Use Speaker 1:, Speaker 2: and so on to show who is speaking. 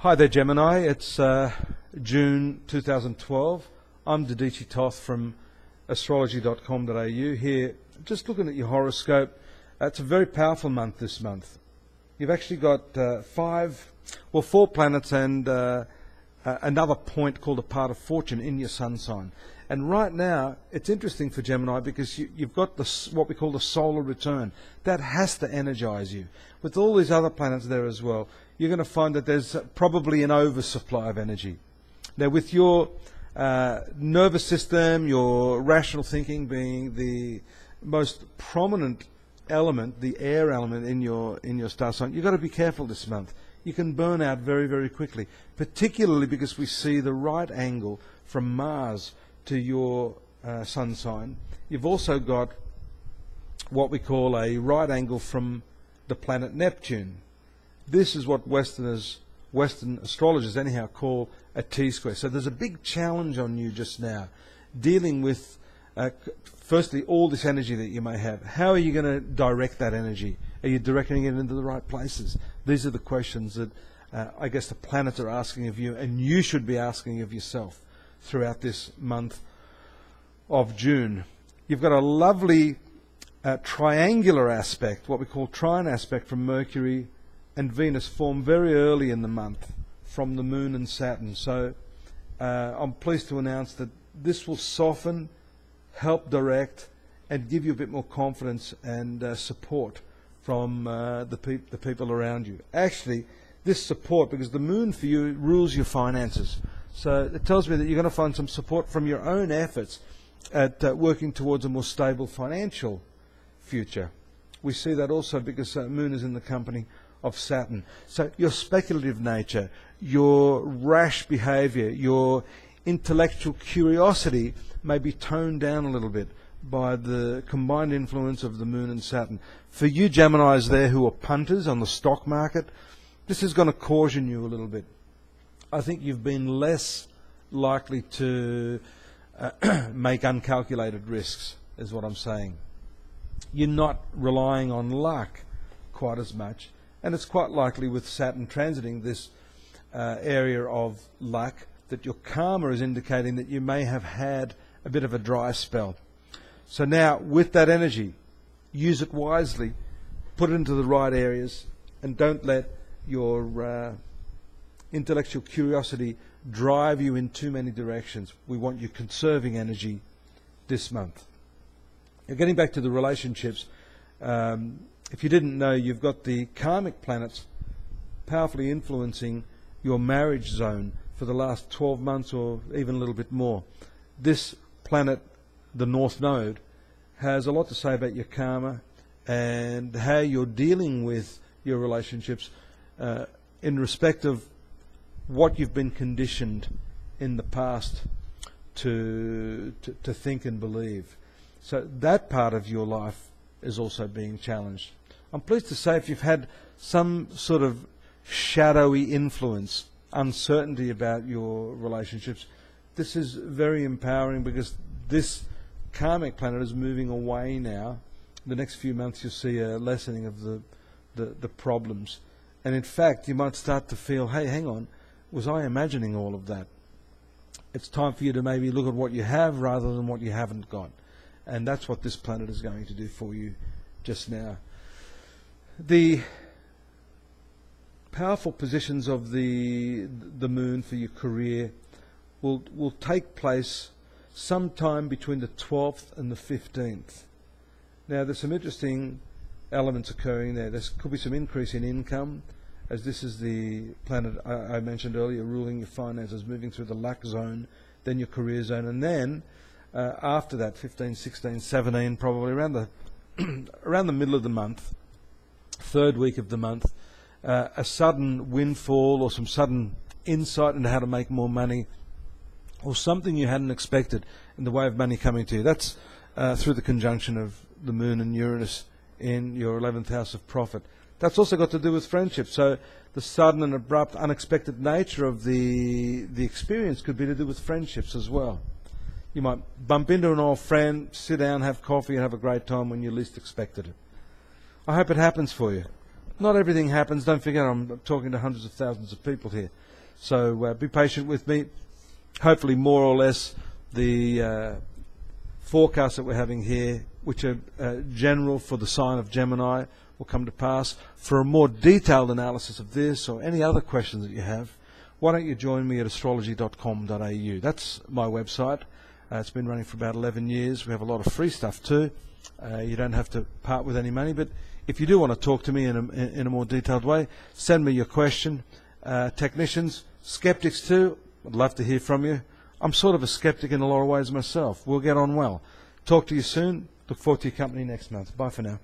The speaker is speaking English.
Speaker 1: Hi there, Gemini. It's June 2012. I'm Dadhichi from astrological.com.au here, just looking at your horoscope. It's a very powerful month this month. You've actually got four planets and another point called a part of fortune in your sun sign. And right now, it's interesting for Gemini because you've got what we call the solar return. That has to energize you. With all these other planets there as well, you're going to find that there's probably an oversupply of energy. Now, with your nervous system, your rational thinking being the most prominent element, the air element in your star sign, you've got to be careful this month. You can burn out very, very quickly, particularly because we see the right angle from Mars to your sun sign. You've also got what we call a right angle from the planet Neptune. This is what Western astrologers anyhow call a T-square. So there's a big challenge on you just now, dealing with, firstly, all this energy that you may have. How are you going to direct that energy? Are you directing it into the right places? These are the questions that I guess the planets are asking of you, and you should be asking of yourself throughout this month of June. You've got a lovely triangular aspect, what we call trine aspect, from Mercury and Venus, formed very early in the month from the Moon and Saturn. So I'm pleased to announce that this will soften, help direct, and give you a bit more confidence and support from the people around you. Actually, this support, because the Moon for you rules your finances, so it tells me that you're going to find some support from your own efforts at working towards a more stable financial future. We see that also because Moon is in the company of Saturn. So your speculative nature, your rash behavior, your intellectual curiosity may be toned down a little bit by the combined influence of the Moon and Saturn. For you Geminis there who are punters on the stock market, this is going to caution you a little bit. I think you've been less likely to make uncalculated risks, is what I'm saying. You're not relying on luck quite as much, and it's quite likely with Saturn transiting this area of luck that your karma is indicating that you may have had a bit of a dry spell. So now, with that energy, use it wisely, put it into the right areas, and don't let your intellectual curiosity drive you in too many directions. We want you conserving energy this month. Now, getting back to the relationships, if you didn't know, you've got the karmic planets powerfully influencing your marriage zone for the last 12 months or even a little bit more. This planet, the North Node, has a lot to say about your karma and how you're dealing with your relationships in respect of what you've been conditioned in the past to think and believe. So that part of your life is also being challenged. I'm pleased to say if you've had some sort of shadowy influence, uncertainty about your relationships, this is very empowering because this karmic planet is moving away now. The next few months you'll see a lessening of the problems. And in fact, you might start to feel, hey, hang on, was I imagining all of that? It's time for you to maybe look at what you have rather than what you haven't got. And that's what this planet is going to do for you just now. The powerful positions of the Moon for your career will take place sometime between the 12th and the 15th. Now, there's some interesting elements occurring there. There could be some increase in income, as this is the planet I mentioned earlier, ruling your finances, moving through the luck zone, then your career zone, and then after that, 15, 16, 17, probably around the middle of the month, third week of the month, a sudden windfall or some sudden insight into how to make more money, or something you hadn't expected in the way of money coming to you. That's through the conjunction of the Moon and Uranus in your 11th house of profit. That's also got to do with friendship. So the sudden and abrupt, unexpected nature of the experience could be to do with friendships as well. You might bump into an old friend, sit down, have coffee, and have a great time when you least expected it. I hope it happens for you. not everything happens. Don't forget, I'm talking to hundreds of thousands of people here. So be patient with me. Hopefully, more or less, the forecasts that we're having here, which are general for the sign of Gemini, will come to pass. For a more detailed analysis of this or any other questions that you have, why don't you join me at astrology.com.au. That's my website. It's been running for about 11 years. We have a lot of free stuff too. You don't have to part with any money, but if you do want to talk to me in a more detailed way, send me your question. Technicians, skeptics too, I'd love to hear from you. I'm sort of a skeptic in a lot of ways myself. We'll get on well. Talk to you soon. Look forward to your company next month. Bye for now.